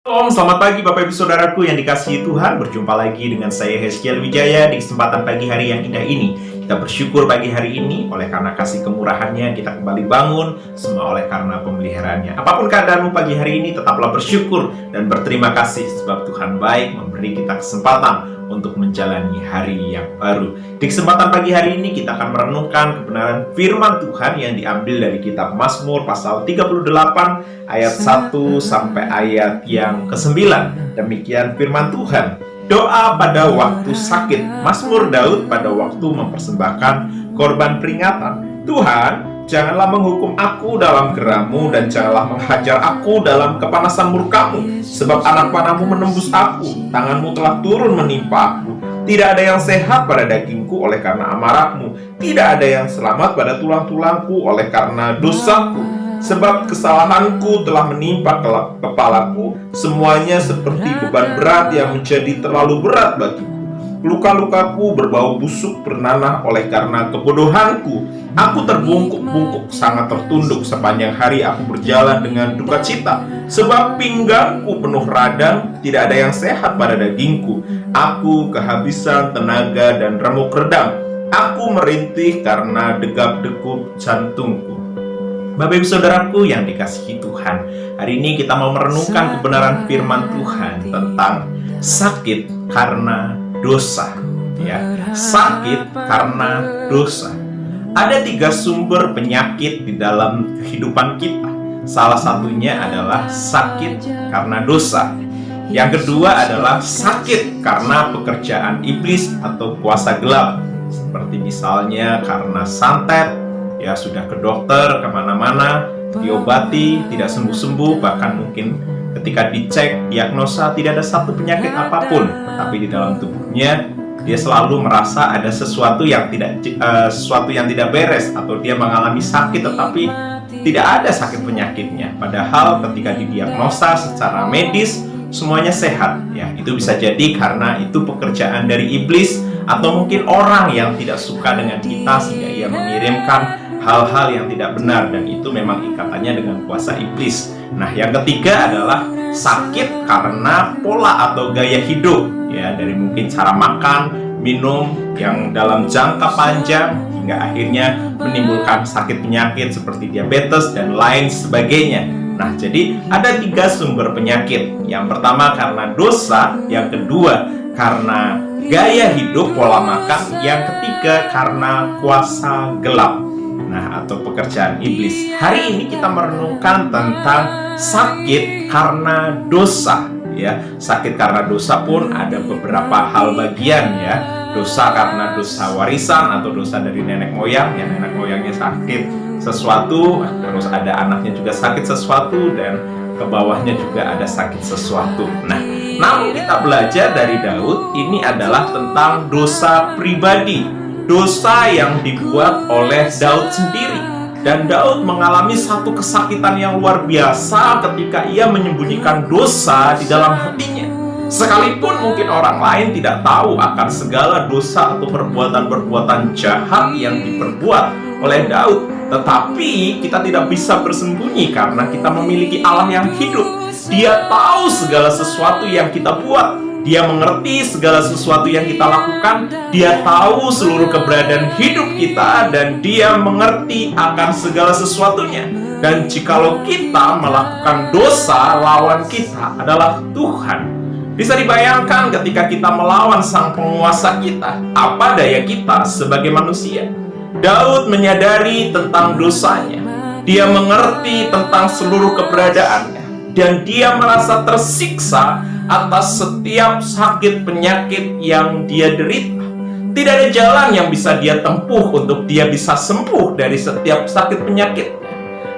Selamat pagi Bapak Ibu Saudaraku yang dikasihi Tuhan. Berjumpa lagi dengan saya Hezkiel Wijaya di kesempatan pagi hari yang indah ini. Kita bersyukur pagi hari ini oleh karena kasih kemurahannya kita kembali bangun, semua oleh karena pemeliharaannya. Apapun keadaanmu pagi hari ini, tetaplah bersyukur dan berterima kasih sebab Tuhan baik memberi kita kesempatan untuk menjalani hari yang baru. Di kesempatan pagi hari ini kita akan merenungkan kebenaran firman Tuhan yang diambil dari kitab Mazmur pasal 38 ayat 1 sampai ayat yang ke-9. Demikian firman Tuhan. Doa pada waktu sakit. Mazmur Daud pada waktu mempersembahkan korban peringatan. Tuhan, janganlah menghukum aku dalam gerammu dan janganlah menghajar aku dalam kepanasan murkamu. Sebab anak panahmu menembus aku, tanganmu telah turun menimpa aku. Tidak ada yang sehat pada dagingku oleh karena amarahmu. Tidak ada yang selamat pada tulang-tulangku oleh karena dosaku. Sebab kesalahanku telah menimpa kepalaku, semuanya seperti beban berat yang menjadi terlalu berat bagiku. Luka-lukaku berbau busuk bernanah oleh karena kebodohanku. Aku terbungkuk-bungkuk sangat tertunduk, sepanjang hari aku berjalan dengan duka cita. Sebab pinggangku penuh radang, tidak ada yang sehat pada dagingku. Aku kehabisan tenaga dan remuk redam. Aku merintih karena degap-degup jantungku. Bapak Ibu Saudaraku yang dikasihi Tuhan, hari ini kita mau merenungkan kebenaran firman Tuhan tentang sakit karena dosa. Sakit karena dosa. Ada 3 sumber penyakit di dalam kehidupan kita. Salah satunya adalah sakit karena dosa. Yang kedua adalah sakit karena pekerjaan iblis atau kuasa gelap. Seperti misalnya karena santet, ya sudah ke dokter, kemana-mana, diobati, tidak sembuh-sembuh, bahkan mungkin ketika dicek, diagnosa tidak ada satu penyakit apapun, tetapi di dalam tubuhnya dia selalu merasa ada sesuatu yang tidak beres, atau dia mengalami sakit tetapi tidak ada sakit penyakitnya. Padahal ketika didiagnosa secara medis semuanya sehat. Ya, itu bisa jadi karena itu pekerjaan dari iblis atau mungkin orang yang tidak suka dengan kita sehingga ia mengirimkan hal-hal yang tidak benar, dan itu memang ikatannya dengan kuasa iblis. Nah, yang ketiga adalah sakit karena pola atau gaya hidup, ya, dari mungkin cara makan, minum yang dalam jangka panjang hingga akhirnya menimbulkan sakit penyakit seperti diabetes dan lain sebagainya. Nah, jadi ada 3 sumber penyakit. Yang pertama karena dosa, yang kedua karena gaya hidup, pola makan, yang ketiga karena kuasa gelap. Nah, atau pekerjaan iblis. Hari ini kita merenungkan tentang sakit karena dosa, ya. Sakit karena dosa pun ada beberapa hal bagian, ya. Dosa karena dosa warisan atau dosa dari nenek moyang, ya, nenek moyangnya sakit sesuatu, terus ada anaknya juga sakit sesuatu, dan ke bawahnya juga ada sakit sesuatu. Nah, namun kita belajar dari Daud, ini adalah tentang dosa pribadi. Dosa yang dibuat oleh Daud sendiri. Dan Daud mengalami satu kesakitan yang luar biasa ketika ia menyembunyikan dosa di dalam hatinya. Sekalipun mungkin orang lain tidak tahu akan segala dosa atau perbuatan-perbuatan jahat yang diperbuat oleh Daud, tetapi kita tidak bisa bersembunyi karena kita memiliki Allah yang hidup. Dia tahu segala sesuatu yang kita buat. Dia mengerti segala sesuatu yang kita lakukan. Dia tahu seluruh keberadaan hidup kita, dan dia mengerti akan segala sesuatunya. Dan jikalau kita melakukan dosa, lawan kita adalah Tuhan. Bisa dibayangkan ketika kita melawan sang penguasa kita, apa daya kita sebagai manusia? Daud menyadari tentang dosanya. Dia mengerti tentang seluruh keberadaannya, dan dia merasa tersiksa atas setiap sakit penyakit yang dia derita. Tidak ada jalan yang bisa dia tempuh untuk dia bisa sembuh dari setiap sakit penyakit.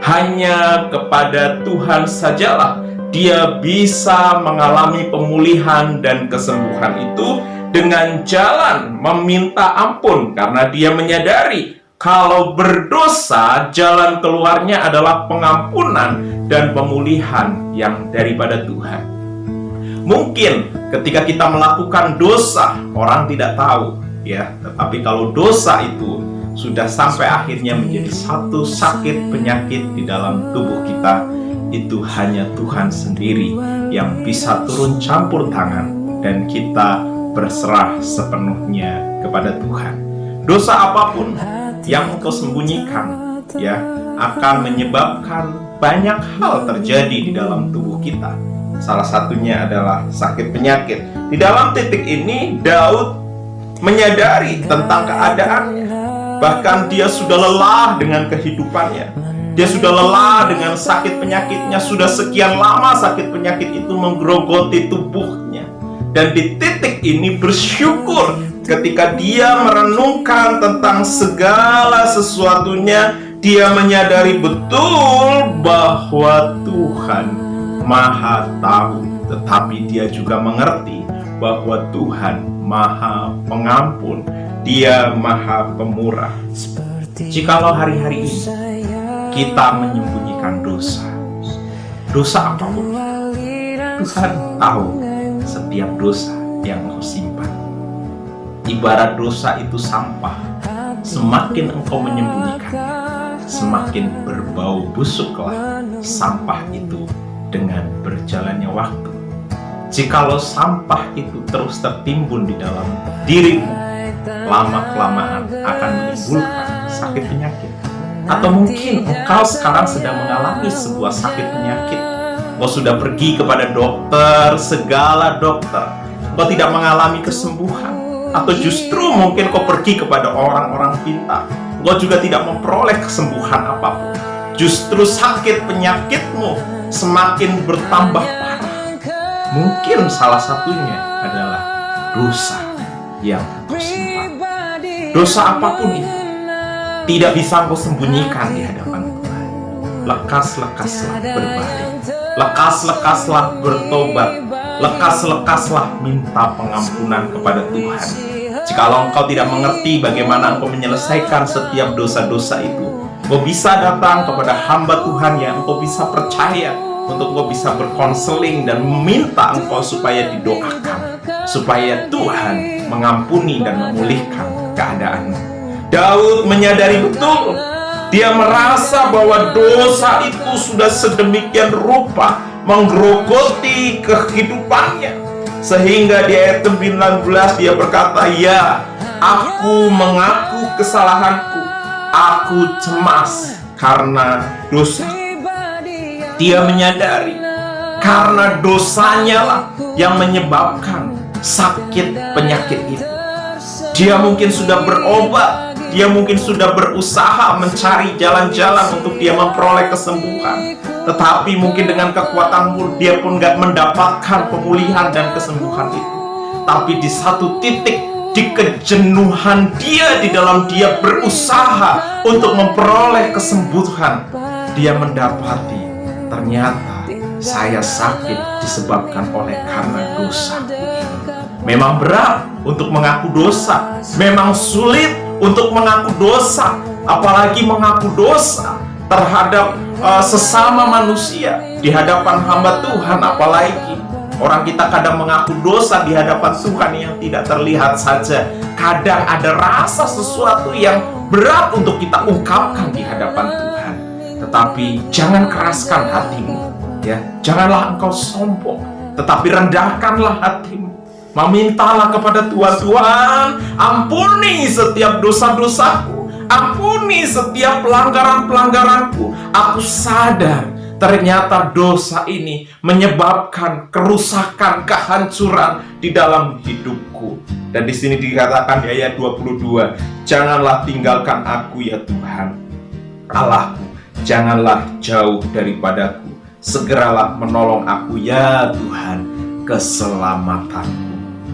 Hanya kepada Tuhan sajalah dia bisa mengalami pemulihan dan kesembuhan itu dengan jalan meminta ampun, karena dia menyadari kalau berdosa jalan keluarnya adalah pengampunan dan pemulihan yang daripada Tuhan. Mungkin ketika kita melakukan dosa, orang tidak tahu, ya. Tetapi kalau dosa itu sudah sampai akhirnya menjadi satu sakit penyakit di dalam tubuh kita, itu hanya Tuhan sendiri yang bisa turun campur tangan dan kita berserah sepenuhnya kepada Tuhan. Dosa apapun yang engkau sembunyikan ya akan menyebabkan banyak hal terjadi di dalam tubuh kita. Salah satunya adalah sakit penyakit. Di dalam titik ini Daud menyadari tentang keadaannya. Bahkan dia sudah lelah dengan kehidupannya. Dia sudah lelah dengan sakit penyakitnya. Sudah sekian lama sakit penyakit itu menggerogoti tubuhnya. Dan di titik ini bersyukur ketika dia merenungkan tentang segala sesuatunya. Dia menyadari betul bahwa Tuhan Maha tahu, tetapi dia juga mengerti bahwa Tuhan Maha pengampun, Dia Maha pemurah. Jikalau hari-hari ini kita menyembunyikan dosa apapun, Tuhan tahu setiap dosa yang engkau simpan. Ibarat dosa itu sampah, semakin engkau menyembunyikannya, semakin berbau busuklah sampah itu dengan berjalannya waktu. Jikalau sampah itu terus tertimbun di dalam dirimu, lama-kelamaan akan menimbulkan sakit penyakit. Atau mungkin engkau sekarang sedang mengalami sebuah sakit penyakit. Engkau sudah pergi kepada dokter, segala dokter. Engkau tidak mengalami kesembuhan. Atau justru mungkin kau pergi kepada orang-orang pintar. Engkau juga tidak memperoleh kesembuhan apapun. Justru sakit penyakitmu semakin bertambah parah. Mungkin salah satunya adalah dosa yang engkau simpan. Dosa apapun itu tidak bisa engkau sembunyikan di hadapan Tuhan. Lekas-lekaslah berbalik, lekas-lekaslah bertobat, lekas-lekaslah minta pengampunan kepada Tuhan. Jikalau engkau tidak mengerti bagaimana engkau menyelesaikan setiap dosa-dosa itu, engkau bisa datang kepada hamba Tuhan yang engkau bisa percaya, untuk engkau bisa berkonseling dan meminta engkau supaya didoakan, supaya Tuhan mengampuni dan memulihkan keadaanmu. Daud menyadari betul, dia merasa bahwa dosa itu sudah sedemikian rupa menggerogoti kehidupannya, sehingga di ayat 19 dia berkata, "Ya, aku mengaku kesalahanku, aku cemas karena dosa." Dia menyadari karena dosanya lah yang menyebabkan sakit penyakit itu. Dia mungkin sudah berobat, dia mungkin sudah berusaha mencari jalan-jalan untuk dia memperoleh kesembuhan, tetapi mungkin dengan kekuatan dia pun gak mendapatkan pemulihan dan kesembuhan itu. Tapi di satu titik, di kejenuhan dia, di dalam dia berusaha untuk memperoleh kesembuhan, dia mendapati ternyata saya sakit disebabkan oleh karena dosa. Memang berat untuk mengaku dosa, memang sulit untuk mengaku dosa, apalagi mengaku dosa terhadap sesama manusia di hadapan hamba Tuhan. Apalagi orang kita kadang mengaku dosa di hadapan Tuhan yang tidak terlihat saja. Kadang ada rasa sesuatu yang berat untuk kita ungkapkan di hadapan Tuhan. Tetapi jangan keraskan hatimu, ya. Janganlah engkau sombong, tetapi rendahkanlah hatimu. Memintalah kepada Tuhan, "Tuhan, ampuni setiap dosa-dosaku, ampuni setiap pelanggaran-pelanggaranku. Aku sadar ternyata dosa ini menyebabkan kerusakan, kehancuran di dalam hidupku." Dan di sini dikatakan di ayat 22, "Janganlah tinggalkan aku ya Tuhan, Allahku, janganlah jauh daripadaku. Segeralah menolong aku ya Tuhan, keselamatanku."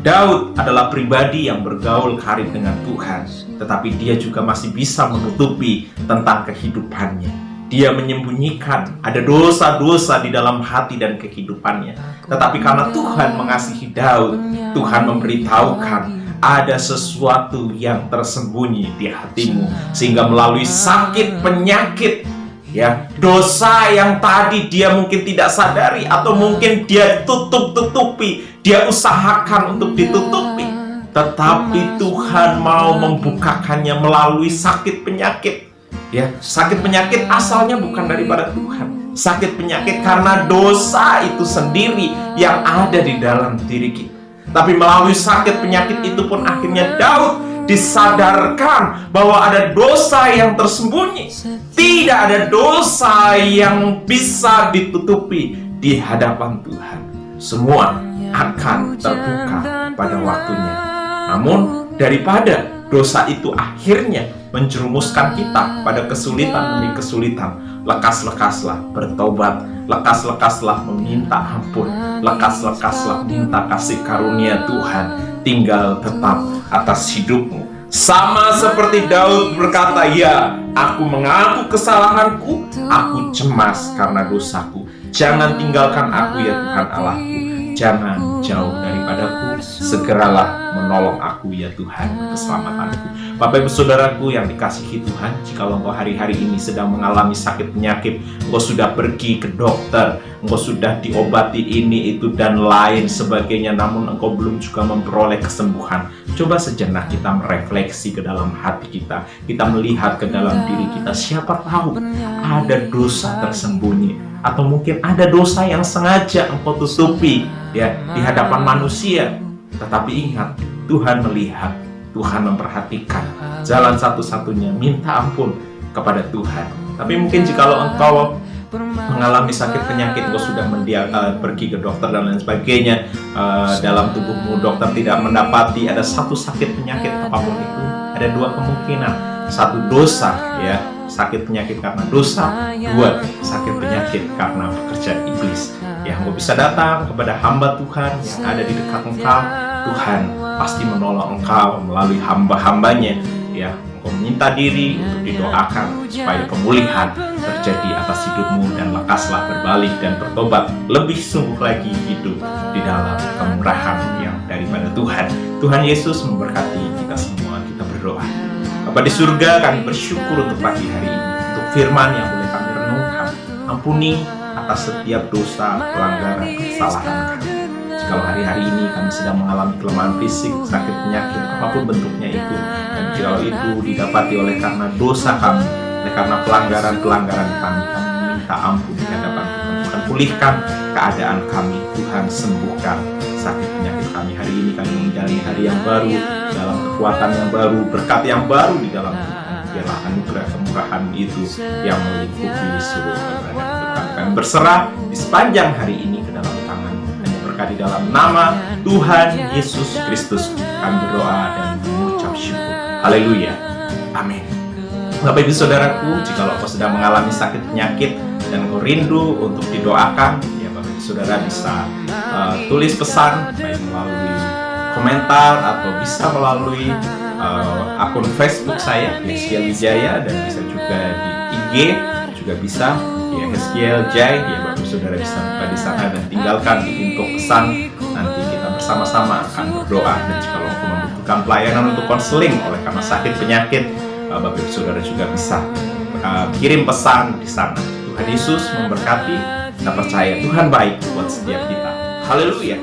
Daud adalah pribadi yang bergaul karib dengan Tuhan, tetapi dia juga masih bisa menutupi tentang kehidupannya. Dia menyembunyikan ada dosa-dosa di dalam hati dan kehidupannya. Tetapi karena Tuhan mengasihi Daud, Tuhan memberitahukan ada sesuatu yang tersembunyi di hatimu, sehingga melalui sakit penyakit, ya, dosa yang tadi dia mungkin tidak sadari, atau mungkin dia tutup-tutupi, dia usahakan untuk ditutupi, tetapi Tuhan mau membukakannya melalui sakit penyakit. Ya, sakit penyakit asalnya bukan daripada Tuhan. sakit penyakit karena dosa itu sendiri yang ada di dalam diri kita. Tapi melalui sakit penyakit itu pun akhirnya Daud disadarkan bahwa ada dosa yang tersembunyi. Tidak ada dosa yang bisa ditutupi di hadapan Tuhan. Semua akan terbuka pada waktunya. Namun daripada dosa itu akhirnya menjerumuskan kita pada kesulitan demi kesulitan, lekas-lekaslah bertobat, lekas-lekaslah meminta ampun, lekas-lekaslah minta kasih karunia Tuhan tinggal tetap atas hidupmu. Sama seperti Daud berkata, ya, aku mengaku kesalahanku, aku cemas karena dosaku. Jangan tinggalkan aku ya Tuhan Allahku, jangan jauh daripadaku, segeralah menolong aku ya Tuhan keselamatanku. Bapak Ibu Saudaraku yang dikasihi Tuhan, jika engkau hari-hari ini sedang mengalami sakit penyakit, engkau sudah pergi ke dokter, engkau sudah diobati ini, itu, dan lain sebagainya, namun engkau belum juga memperoleh kesembuhan, coba sejenak kita merefleksi ke dalam hati kita. Kita melihat ke dalam diri kita, siapa tahu ada dosa tersembunyi, atau mungkin ada dosa yang sengaja engkau tutupi ya di hadapan manusia. Tetapi ingat, Tuhan melihat, Tuhan memperhatikan. Jalan satu-satunya minta ampun kepada Tuhan. Tapi mungkin jikalau engkau mengalami sakit penyakit, engkau sudah pergi ke dokter dan lain sebagainya, dalam tubuhmu dokter tidak mendapati ada satu sakit penyakit apapun itu, ada dua kemungkinan. Satu, dosa ya, sakit penyakit karena dosa. Dua, sakit penyakit karena pekerjaan iblis. Ya, engkau bisa datang kepada hamba Tuhan yang ada di dekat engkau. Tuhan pasti menolong engkau melalui hamba-hambanya. Ya, engkau minta diri untuk didoakan supaya pemulihan terjadi atas hidupmu, dan lekaslah berbalik dan bertobat lebih sungguh lagi hidup di dalam kemurahan yang daripada Tuhan. Tuhan Yesus memberkati kita semua. Kita berdoa. Bapa di surga, kami bersyukur untuk pagi hari ini, untuk firman yang boleh kami renungkan. Ampuni atas setiap dosa, pelanggaran, kesalahan kami. Jikalau hari-hari ini kami sedang mengalami kelemahan fisik, sakit penyakit, apapun bentuknya itu, dan jikalau itu didapati oleh karena dosa kami, oleh karena pelanggaran-pelanggaran kami meminta ampun di hadapan Tuhan. Tuhan, pulihkan keadaan kami, Tuhan sembuhkan sakit penyakit kami. Hari ini kami menjalani hari yang baru, dalam kekuatan yang baru, berkat yang baru di dalam Tuhan. Biarlah anugerah kemurahan itu yang melingkupi seluruh keberadaan Tuhan. Kami berserah di sepanjang hari ini ke dalam tangan di dalam nama Tuhan Yesus Kristus kami berdoa dan mengucap syukur. Haleluya. Amin. Bapak Ibu Saudaraku, jika kau sedang mengalami sakit penyakit dan kau rindu untuk didoakan, ya Bapak Ibu Saudara bisa tulis pesan baik melalui komentar atau bisa melalui akun Facebook saya Heskiel Wijaya, dan bisa juga di IG juga bisa ya Heskiel Jai. Ya Bapak Saudara bisa buka di sana dan tinggalkan di info pesan. Nanti kita bersama-sama akan berdoa. Dan jika engkau membutuhkan pelayanan untuk konseling oleh karena sakit penyakit, Bapak Ibu Saudara juga bisa kirim pesan di sana. Tuhan Yesus memberkati. Kita percaya Tuhan baik buat setiap kita. Haleluya.